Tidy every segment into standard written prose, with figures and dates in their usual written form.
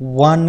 1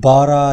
12,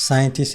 37